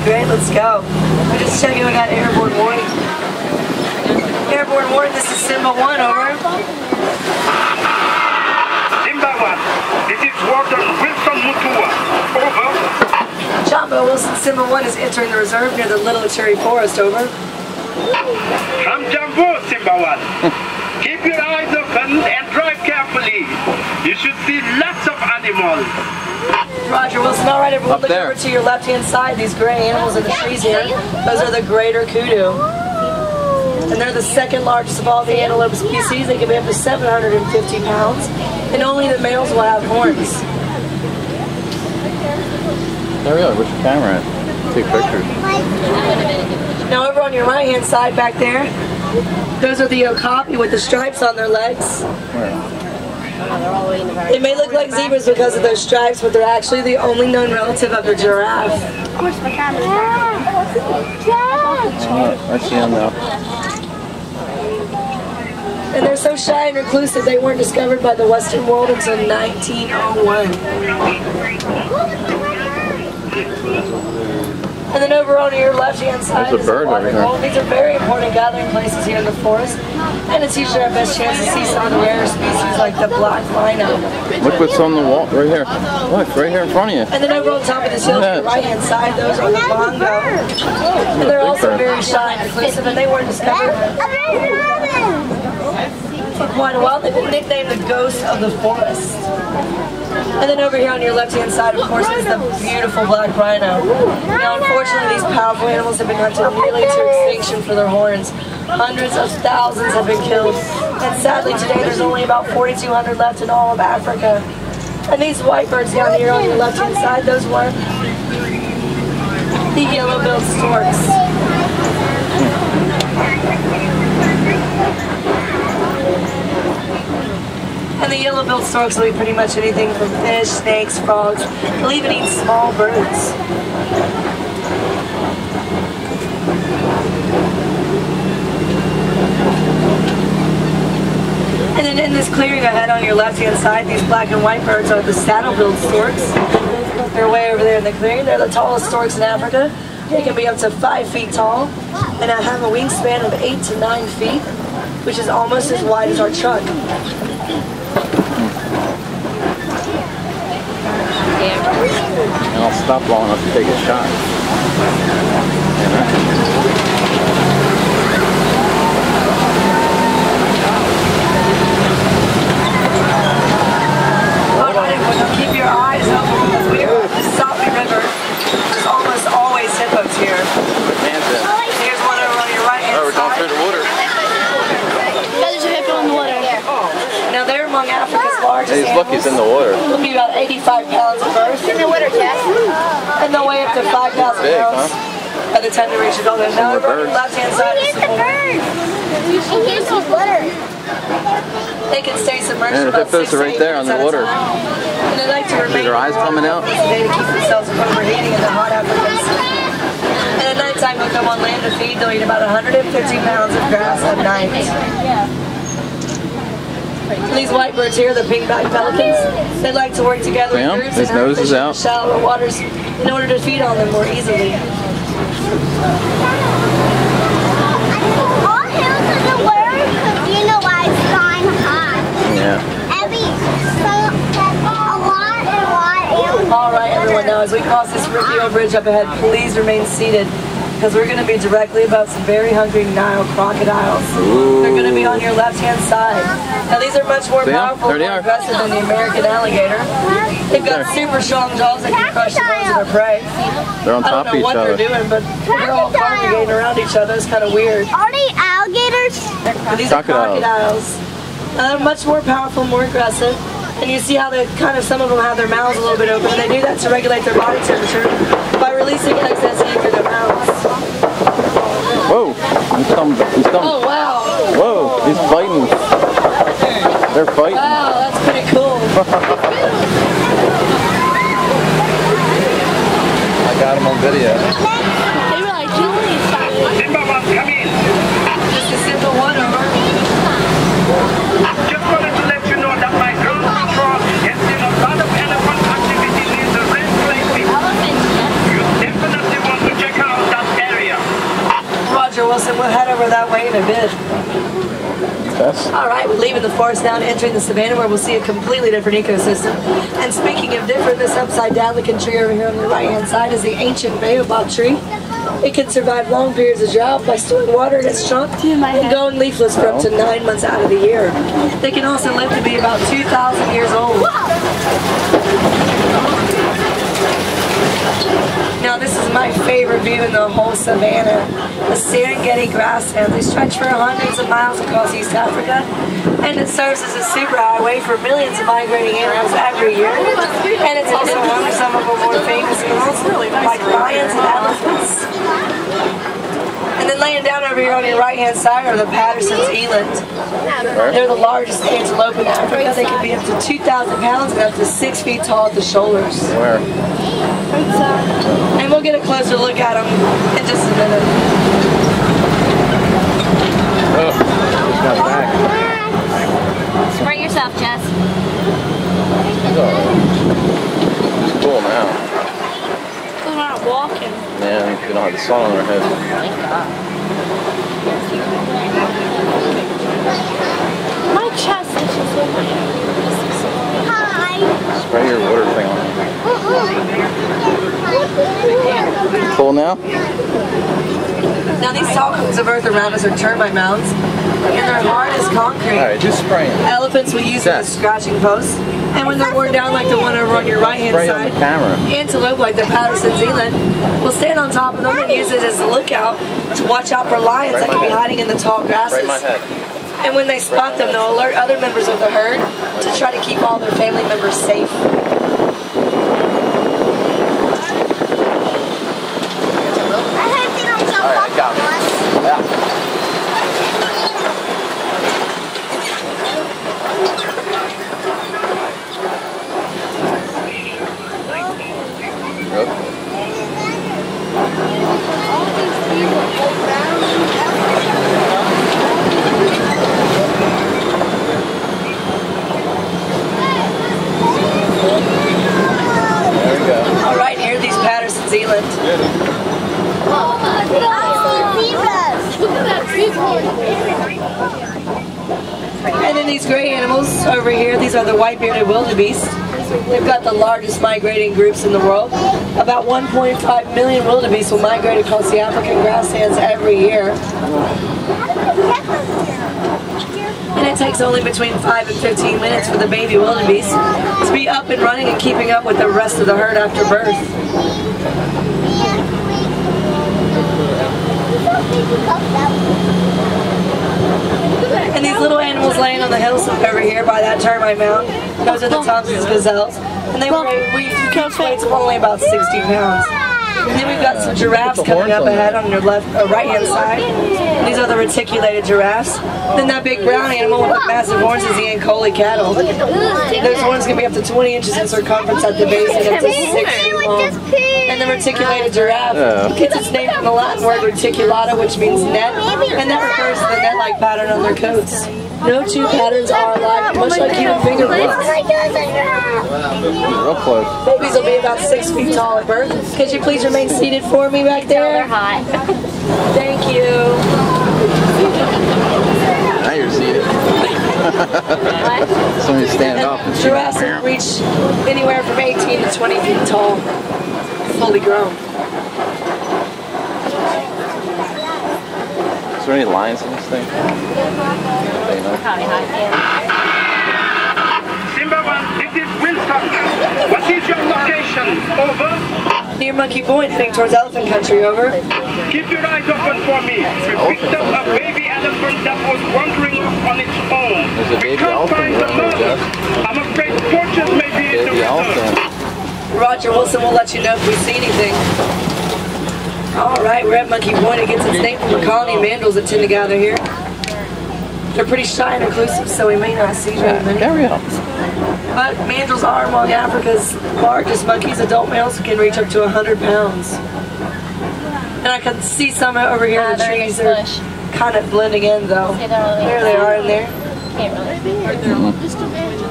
great. Let's go. We're just checking. We got airborne warning. Airborne warning. This is Simba 1. Over. Simba 1. This is Warden Wilson Mutua. Over. Jumbo Wilson, Simba 1 is entering the reserve near the Little Cherry Forest. Over. From Jumbo, Simba 1. Keep your eyes open and drive carefully. You should see lots of animals. Roger Wilson. All right, everyone, look over to your left-hand side. These gray animals in the trees here, those are the greater kudu. And they're the second largest of all the antelope species. They can be up to 750 pounds. And only the males will have horns. There we go. Where's your camera at? Take pictures. Now over on your right-hand side back there, those are the okapi with the stripes on their legs. Where? They may look like zebras because of those stripes, but they're actually the only known relative of the giraffe. Of course, my camera's I see them now. And they're so shy and reclusive, they weren't discovered by the Western world until 1901. And then over on your left-hand side there's a bird over here. These are very important gathering places here in the forest. And it's usually our best chance to see some of the rare species like the black rhino. Look what's on the wall right here. Look, right here in front of you. And then over on top of this hill to your right-hand side, those are the bongo. And they're also very shy and reclusive, and they weren't discovered for quite a while. They've been nicknamed the ghost of the forest. And then over here on your left-hand side, of course, is the beautiful black rhino. Now, unfortunately, these powerful animals have been hunted nearly to extinction for their horns. Hundreds of thousands have been killed. And sadly, today, there's only about 4,200 left in all of Africa. And these white birds down here on your left-hand side, those were the yellow-billed storks. And the yellow-billed storks will eat pretty much anything from fish, snakes, frogs. They'll even eat small birds. And then in this clearing ahead on your left-hand side, these black and white birds are the saddle-billed storks. They're way over there in the clearing. They're the tallest storks in Africa. They can be up to 5 feet tall and have a wingspan of 8 to 9 feet, which is almost as wide as our truck. And I'll stop long enough to take a shot. Alright, well, keep your eyes open because we are at the Sabi River. There's almost always hippos here. Here's one over on your right hand side. We're going through the water. There's a hippo in the water. Now they're among Africa's largest Hey, look, he's in the water. They'll be about 85 pounds at birth. In the water, Jeff. And they'll weigh up to 5,000 Big, pounds by the time they reach adulthood. Now over on the left-hand side is some more. And here's the water. They can stay submerged And for the about hippos 6 are to right 8 there on minutes the at a water. time. And they like to remain their eyes in the water coming out? for the day to keep themselves from overheating in the hot Africans. And at nighttime they'll come on land to feed. They'll eat about 150 pounds of grass at night. These white birds here, the pink-backed pelicans, they like to work together in groups his and nose is out. shallower waters in order to feed on them more easily. All hills in the world because you know why it's flying high. Yeah. All right, everyone, now as we cross this Riccio Bridge up ahead, please remain seated because we're going to be directly above some very hungry Nile crocodiles. Ooh. They're going to be on your left-hand side. Now these are much more powerful and more aggressive than the American alligator. They've got super strong jaws that can crush the bones of their prey. They're on top of each other. I don't know what they're doing, but they're all congregating around each other. It's kind of weird. Are they alligators? These are crocodiles. Much more powerful, more aggressive. And you see how they some of them have their mouths a little bit open. And they do that to regulate their body temperature by releasing excess heat through their mouths. Whoa, he's coming. Oh, wow. Whoa, he's fighting. They're fighting. Wow, that's pretty cool. I got him on video. They were like, Simba 1, come in. Just a simple one over. Just wanted to let you know that my ground patrol has seen a lot of elephant activity near the red clay pit. You definitely want to check out Wilson. We'll head over that way in a bit. Yes. All right, we're leaving the forest now and entering the savannah where we'll see a completely different ecosystem. And speaking of different, this upside down looking tree over here on the right hand side is the ancient baobab tree. It can survive long periods of drought by storing water in its trunk and going leafless for up to 9 months out of the year. They can also live to be about 2,000 years old. Now this is my favorite view in the whole savannah. The Serengeti grasslands. They stretch for hundreds of miles across East Africa, and it serves as a superhighway for millions of migrating animals every year. And it's also home to some of our more famous animals like lions and elephants. And then laying down over here on your right hand side are the Patterson's eland. They're the largest antelope in Africa. They can be up to 2,000 pounds and up to 6 feet tall at the shoulders. Where? And we'll get a closer look at them in just a minute. Oh, just got back. Sprite yourself, Jess. It's cool now. We're not walking. Man, we don't have the sun on our head. My chest is just so much. Hi. Spray your water thing on it. Cool now? Now these tall cones of earth around us are termite mounds, and they're hard as concrete. Alright, just spray them. Elephants will use them as scratching posts, and when they're worn down like the one over on your right hand Spray on side, the camera. antelope like the Patterson's eland will stand on top of them and use it as a lookout to watch out for lions that can be hiding in the tall grasses. Right my head. And when they spot them, they'll alert other members of the herd to try to keep all their family members safe. Alright, I got it. Yeah. There we go. All right, here are these Patterson's eland. And then these gray animals over here, these are the white-bearded wildebeest. They've got the largest migrating groups in the world. About 1.5 million wildebeest will migrate across the African grasslands every year. And it takes only between 5 and 15 minutes for the baby wildebeest to be up and running and keeping up with the rest of the herd after birth. And these little animals laying on the hillside over here by that termite mound, those are the Thompson's gazelles. And they weigh weights of only about 60 pounds. And then we've got some giraffes coming up ahead on your right hand side. These are the reticulated giraffes. Then that big brown animal with the massive horns is the Ankole cattle. Those horns can be up to 20 inches in circumference at the base and up to 6 feet long. And the reticulated giraffe gets its name from the Latin word reticulata, which means net, and that refers to the net-like pattern on their coats. No two patterns are alike, much like human fingerprints. Real close. Babies will be about 6 feet tall at birth. Could you please remain seated for me back there? They're hot. Thank you. Now you're seated. Somebody stand up. And giraffes will reach anywhere from 18 to 20 feet tall, fully grown. Is there any lines in this thing? Simba 1, this is Wilson. What is your location? Over. Near Monkey Point, heading towards elephant country, over. Keep your eyes open for me. We picked up a baby elephant that was wandering off on its own. There's a We baby can't elephant find the around here, mother. Jeff. I'm afraid torches may be in the Baby river. elephant. Roger Wilson will let you know if we see anything. Alright, we're at Monkey Point. It gets its name from a colony of mandrills that tend to gather here. They're pretty shy and reclusive, so we may not see very many. Carry on. But mandrills are among Africa's largest monkeys. Adult males can reach up to 100 pounds. And I can see some over here in the trees. They're kind of blending in, though. There they are in there.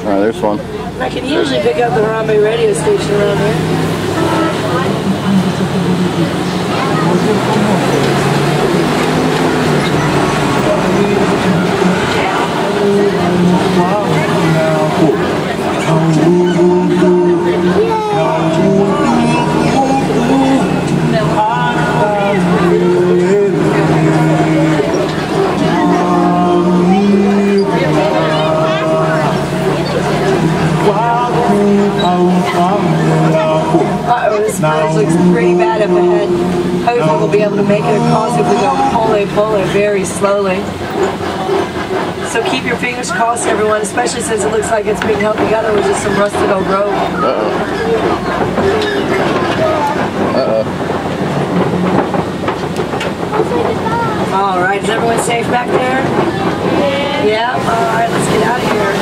Alright, there's one. I can usually pick up the Harambe radio station around here. pretty bad up ahead. Hopefully we'll be able to make it across if we go pole very slowly. So keep your fingers crossed, everyone, especially since it looks like it's being held together with just some rusted old rope. All right, is everyone safe back there? Yeah. All right, let's get out of here.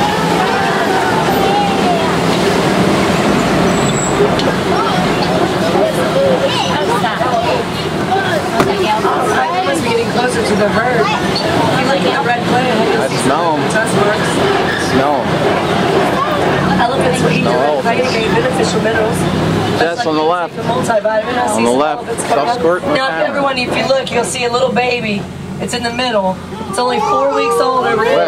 Alright, we must be getting closer to the herd. If you look at the red clay, you'll see some tusk marks. Smell them. Elephants will eat the red clay to gain beneficial minerals. Just on the left. On the left. Self-squirt. Now, everyone, if you look, you'll see a little baby. It's in the middle. It's only 4 weeks old over here.